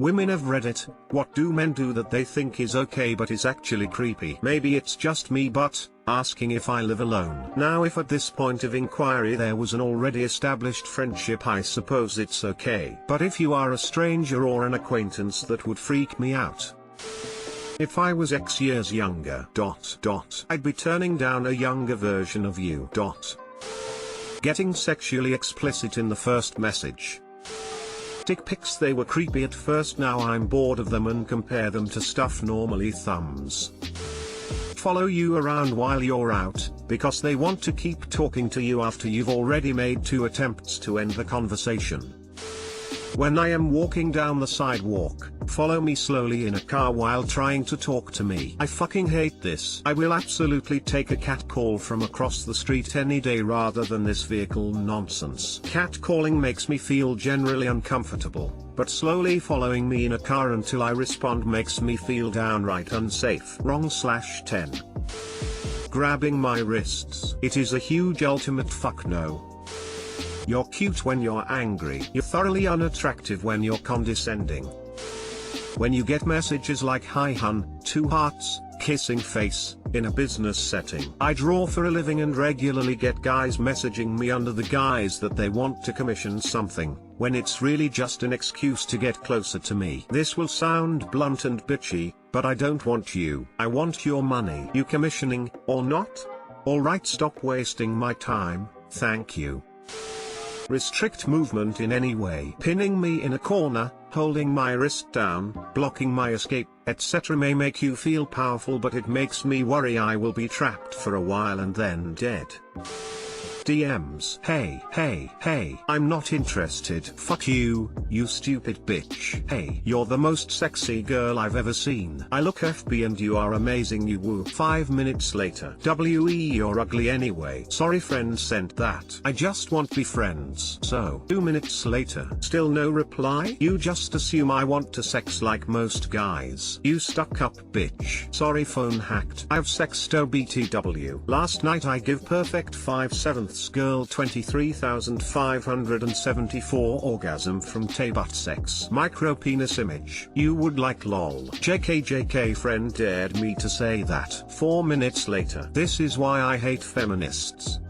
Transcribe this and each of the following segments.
Women of Reddit, what do men do that they think is okay but is actually creepy? Maybe it's just me, but asking if I live alone. Now if at this point of inquiry there was an already established friendship, I suppose it's okay. But if you are a stranger or an acquaintance, that would freak me out. If I was X years younger, I'd be turning down a younger version of you. Getting sexually explicit in the first message. Dick pics, they were creepy at first, now I'm bored of them and compare them to stuff normally. Thumbs. Follow you around while you're out, because they want to keep talking to you after you've already made 2 attempts to end the conversation. When I am walking down the sidewalk, follow me slowly in a car while trying to talk to me. I fucking hate this. I will absolutely take a cat call from across the street any day rather than this vehicle nonsense. Cat calling makes me feel generally uncomfortable, but slowly following me in a car until I respond makes me feel downright unsafe. Wrong/10. Grabbing my wrists. It is a huge ultimate fuck no. You're cute when you're angry. You're thoroughly unattractive when you're condescending. When you get messages like "Hi hun," 2 hearts, kissing face, in a business setting. I draw for a living and regularly get guys messaging me under the guise that they want to commission something, when it's really just an excuse to get closer to me. This will sound blunt and bitchy, but I don't want you. I want your money. You commissioning, or not? Alright, stop wasting my time, thank you. Restrict movement in any way. Pinning me in a corner, holding my wrist down, blocking my escape, etc. may make you feel powerful, but it makes me worry I will be trapped for a while and then dead. DMs. Hey, I'm not interested. Fuck you, you stupid bitch. Hey, you're the most sexy girl I've ever seen. I look FB and you are amazing, you woo. 5 minutes later. WE, you're ugly anyway. Sorry, friend sent that. I just want to be friends. So. 2 minutes later. Still no reply? You just assume I want to sex like most guys. You stuck up bitch. Sorry, phone hacked. I've sexto BTW. Last night I give perfect 5/7 girl 23,574 orgasm from butt sex. Micro penis image. You would like lol. JK friend dared me to say that. 4 minutes later. This is why I hate feminists.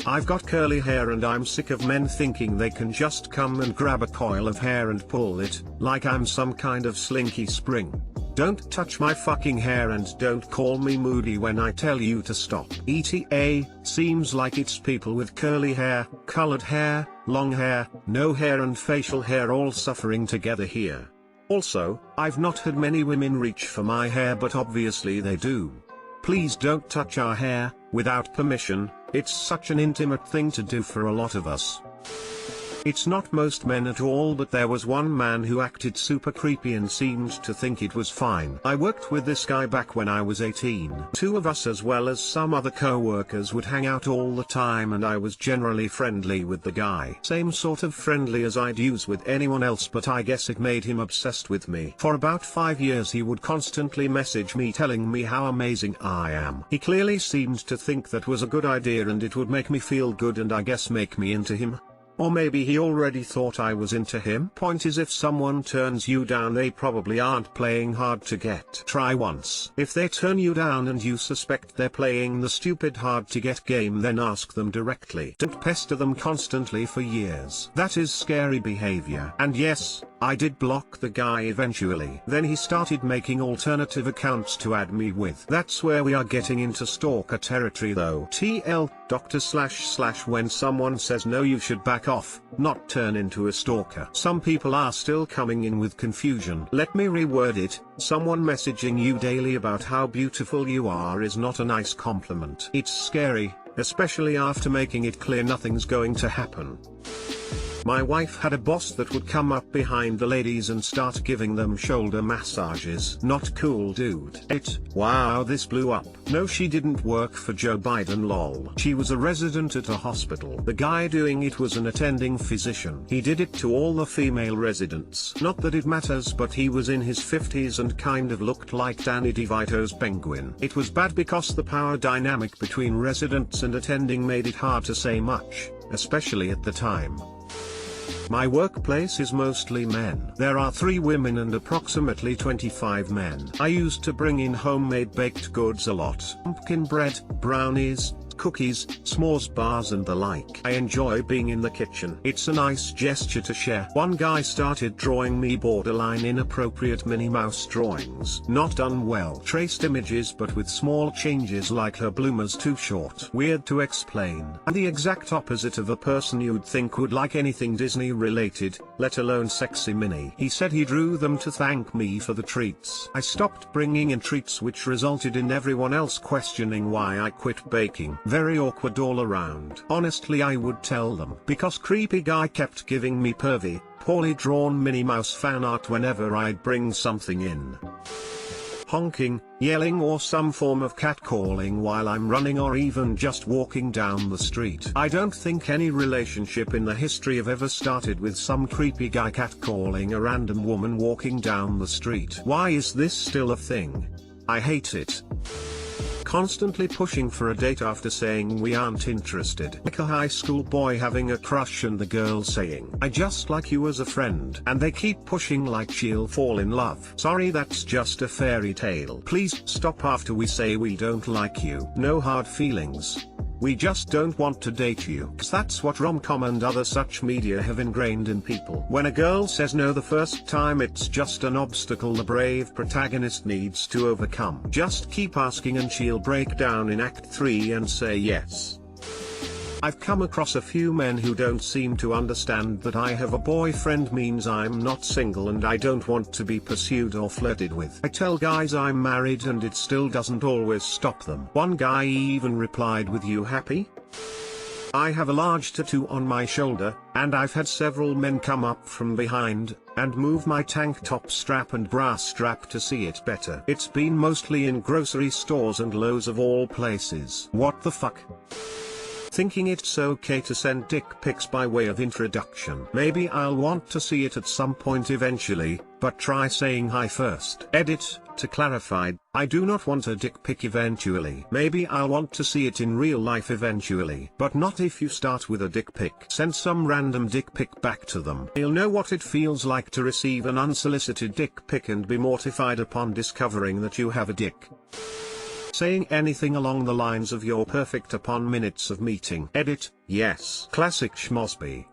I've got curly hair and I'm sick of men thinking they can just come and grab a coil of hair and pull it, like I'm some kind of slinky spring. Don't touch my fucking hair and don't call me moody when I tell you to stop. ETA, seems like it's people with curly hair, colored hair, long hair, no hair and facial hair all suffering together here. Also, I've not had many women reach for my hair, but obviously they do. Please don't touch our hair, without permission, it's such an intimate thing to do for a lot of us. It's not most men at all, but there was one man who acted super creepy and seemed to think it was fine. I worked with this guy back when I was 18. 2 of us as well as some other co-workers would hang out all the time and I was generally friendly with the guy. Same sort of friendly as I'd use with anyone else, but I guess it made him obsessed with me. For about 5 years he would constantly message me telling me how amazing I am. He clearly seemed to think that was a good idea and it would make me feel good and I guess make me into him. Or maybe he already thought I was into him. Point is, if someone turns you down they probably aren't playing hard to get. Try once. If they turn you down and you suspect they're playing the stupid hard to get game, then ask them directly. Don't pester them constantly for years. That is scary behavior. And yes, I did block the guy eventually. Then he started making alternative accounts to add me with. That's where we are getting into stalker territory though. TL, Doctor / when someone says no, you should back off, not turn into a stalker. Some people are still coming in with confusion. Let me reword it. Someone messaging you daily about how beautiful you are is not a nice compliment. It's scary, especially after making it clear nothing's going to happen. My wife had a boss that would come up behind the ladies and start giving them shoulder massages. Not cool, dude. Wow, this blew up. No, she didn't work for Joe Biden, lol. She was a resident at a hospital. The guy doing it was an attending physician. He did it to all the female residents. Not that it matters, but he was in his 50s and kind of looked like Danny DeVito's penguin. It was bad because the power dynamic between residents and attending made it hard to say much, especially at the time. My workplace is mostly men. There are 3 women and approximately 25 men. I used to bring in homemade baked goods a lot. Pumpkin bread, brownies, cookies, s'mores bars and the like. I enjoy being in the kitchen. It's a nice gesture to share. One guy started drawing me borderline inappropriate Minnie Mouse drawings. Not done well. Traced images but with small changes like her bloomers too short. Weird to explain. And the exact opposite of a person you'd think would like anything Disney related, let alone sexy Minnie. He said he drew them to thank me for the treats. I stopped bringing in treats, which resulted in everyone else questioning why I quit baking. Very awkward all around. Honestly, I would tell them, because creepy guy kept giving me pervy, poorly drawn Minnie Mouse fan art whenever I'd bring something in. Honking, yelling or some form of catcalling while I'm running or even just walking down the street. I don't think any relationship in the history have ever started with some creepy guy catcalling a random woman walking down the street. Why is this still a thing? I hate it. Constantly pushing for a date after saying we aren't interested. Like a high school boy having a crush and the girl saying, I just like you as a friend. And they keep pushing like she'll fall in love. Sorry, that's just a fairy tale. Please stop after we say we don't like you. No hard feelings. We just don't want to date you. 'Cause that's what rom-com and other such media have ingrained in people. When a girl says no the first time, it's just an obstacle the brave protagonist needs to overcome. Just keep asking and she'll break down in Act 3 and say yes. I've come across a few men who don't seem to understand that I have a boyfriend means I'm not single and I don't want to be pursued or flirted with. I tell guys I'm married and it still doesn't always stop them. One guy even replied with, "You happy?" I have a large tattoo on my shoulder, and I've had several men come up from behind and move my tank top strap and bra strap to see it better. It's been mostly in grocery stores and Lowe's of all places. What the fuck? Thinking it's okay to send dick pics by way of introduction. Maybe I'll want to see it at some point eventually, but try saying hi first. Edit, to clarify, I do not want a dick pic eventually. Maybe I'll want to see it in real life eventually. But not if you start with a dick pic. Send some random dick pic back to them. You'll know what it feels like to receive an unsolicited dick pic and be mortified upon discovering that you have a dick. Saying anything along the lines of "you're perfect" upon minutes of meeting. Edit, yes. Classic schmosby.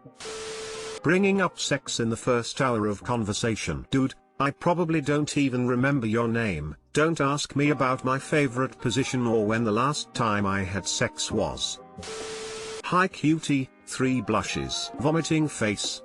Bringing up sex in the first hour of conversation. Dude, I probably don't even remember your name. Don't ask me about my favorite position or when the last time I had sex was. Hi cutie, 3 blushes. Vomiting face.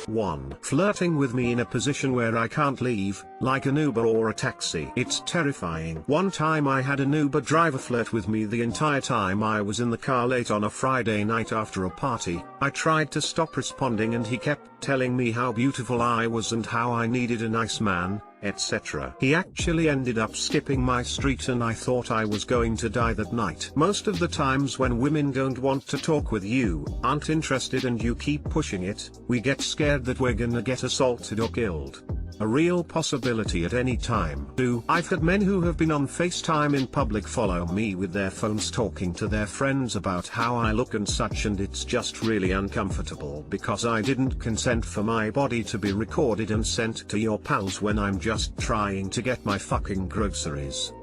1. Flirting with me in a position where I can't leave, like an Uber or a taxi. It's terrifying. One time I had an Uber driver flirt with me the entire time I was in the car late on a Friday night after a party. I tried to stop responding and he kept telling me how beautiful I was and how I needed a nice man, etc. He actually ended up skipping my street and I thought I was going to die that night. Most of the times when women don't want to talk with you, aren't interested and you keep pushing it, we get scared that we're gonna get assaulted or killed. A real possibility at any time. I've had men who have been on FaceTime in public follow me with their phones talking to their friends about how I look and such, and it's just really uncomfortable because I didn't consent for my body to be recorded and sent to your pals when I'm just trying to get my fucking groceries.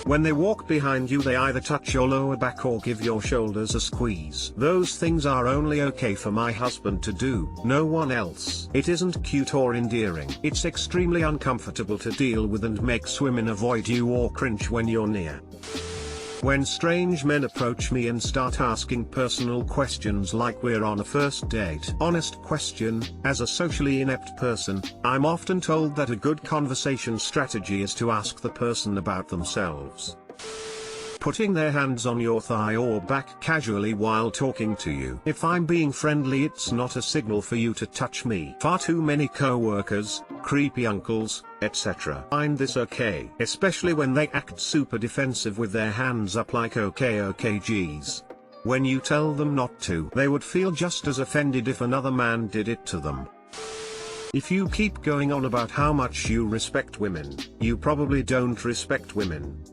When they walk behind you, they either touch your lower back or give your shoulders a squeeze. Those things are only okay for my husband to do, no one else. It isn't cute or endearing. It's extremely uncomfortable to deal with and makes women avoid you or cringe when you're near. When strange men approach me and start asking personal questions like we're on a first date. Honest question, as a socially inept person, I'm often told that a good conversation strategy is to ask the person about themselves. Putting their hands on your thigh or back casually while talking to you. If I'm being friendly, it's not a signal for you to touch me. Far too many co-workers, creepy uncles, etc. find this okay, especially when they act super defensive with their hands up like okay geez. When you tell them not to, they would feel just as offended if another man did it to them. If you keep going on about how much you respect women, you probably don't respect women.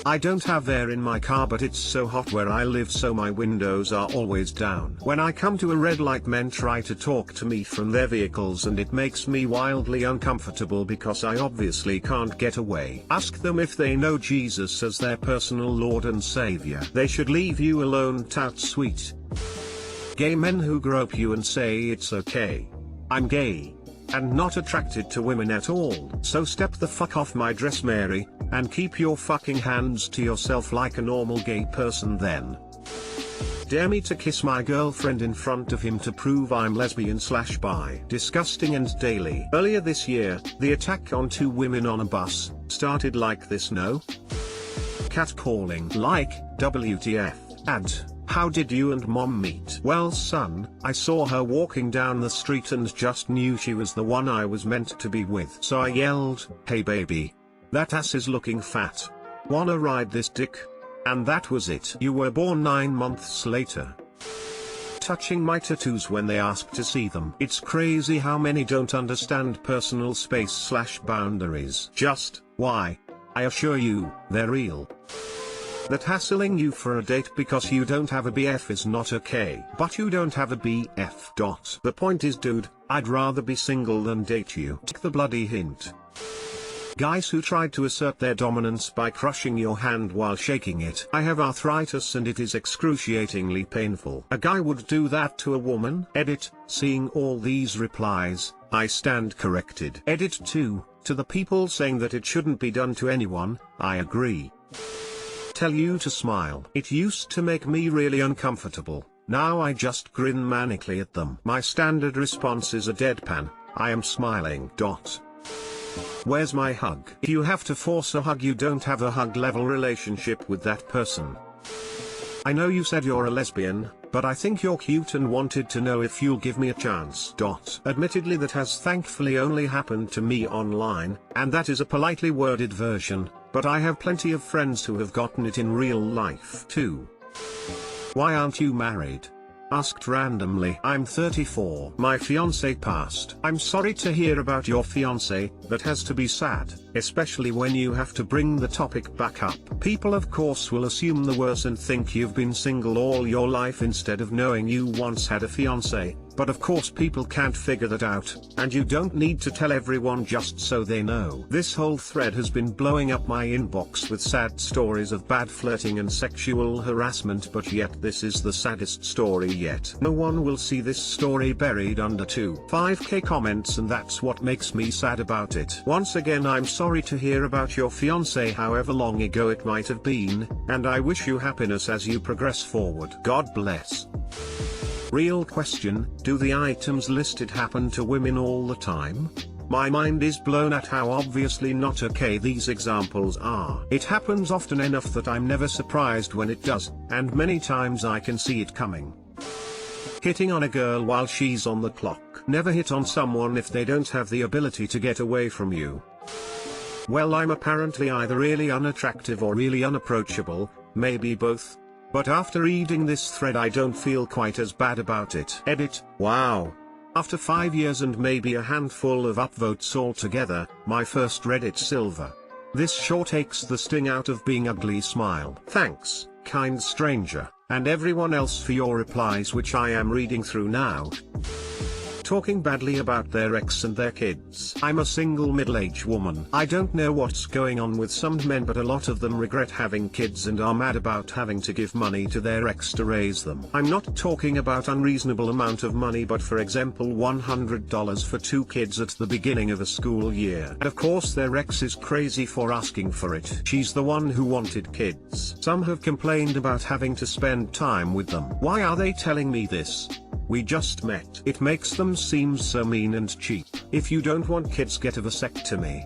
I don't have air in my car, but it's so hot where I live, so my windows are always down. When I come to a red light, men try to talk to me from their vehicles and it makes me wildly uncomfortable because I obviously can't get away. Ask them if they know Jesus as their personal Lord and Savior. They should leave you alone, tout sweet. Gay men who grope you and say it's okay. I'm gay. And not attracted to women at all. So step the fuck off my dress, Mary, and keep your fucking hands to yourself like a normal gay person then. Dare me to kiss my girlfriend in front of him to prove I'm lesbian/bi. Disgusting and daily. Earlier this year, the attack on 2 women on a bus started like this, no? Catcalling. Like, WTF. Ad. How did you and mom meet? Well son, I saw her walking down the street and just knew she was the one I was meant to be with. So I yelled, hey baby. That ass is looking fat. Wanna ride this dick? And that was it. You were born 9 months later. Touching my tattoos when they ask to see them. It's crazy how many don't understand personal space/boundaries. Just, why? I assure you, they're real. That hassling you for a date because you don't have a BF is not okay. But you don't have a BF. The point is, dude, I'd rather be single than date you. Take the bloody hint. Guys who tried to assert their dominance by crushing your hand while shaking it. I have arthritis and it is excruciatingly painful. A guy would do that to a woman. Edit. Seeing all these replies, I stand corrected. Edit 2. To the people saying that it shouldn't be done to anyone, I agree. Tell you to smile. It used to make me really uncomfortable. Now I just grin manically at them. My standard response is a deadpan. I am smiling. Where's my hug? If you have to force a hug, you don't have a hug level relationship with that person. I know you said you're a lesbian, but I think you're cute and wanted to know if you'll give me a chance. Admittedly, that has thankfully only happened to me online, and that is a politely worded version, but I have plenty of friends who have gotten it in real life too. Why aren't you married? Asked randomly. I'm 34. My fiance passed. I'm sorry to hear about your fiance. That has to be sad, especially when you have to bring the topic back up. People of course will assume the worst and think you've been single all your life instead of knowing you once had a fiance. But of course people can't figure that out, and you don't need to tell everyone just so they know. This whole thread has been blowing up my inbox with sad stories of bad flirting and sexual harassment, but yet this is the saddest story yet. No one will see this story buried under 5k comments, and that's what makes me sad about it. Once again, I'm sorry to hear about your fiance, however long ago it might have been, and I wish you happiness as you progress forward. God bless. Real question, do the items listed happen to women all the time? My mind is blown at how obviously not okay these examples are. It happens often enough that I'm never surprised when it does, and many times I can see it coming. Hitting on a girl while she's on the clock. Never hit on someone if they don't have the ability to get away from you. Well, I'm apparently either really unattractive or really unapproachable, maybe both. But after reading this thread I don't feel quite as bad about it. Edit. Wow. After 5 years and maybe a handful of upvotes altogether, my first Reddit silver. This sure takes the sting out of being ugly. Smile. Thanks, kind stranger, and everyone else for your replies, which I am reading through now. Talking badly about their ex and their kids. I'm a single middle-aged woman. I don't know what's going on with some men, but a lot of them regret having kids and are mad about having to give money to their ex to raise them. I'm not talking about unreasonable amount of money, but for example $100 for 2 kids at the beginning of a school year. And of course their ex is crazy for asking for it. She's the one who wanted kids. Some have complained about having to spend time with them. Why are they telling me this? We just met. It makes them seem so mean and cheap. If you don't want kids, get a vasectomy.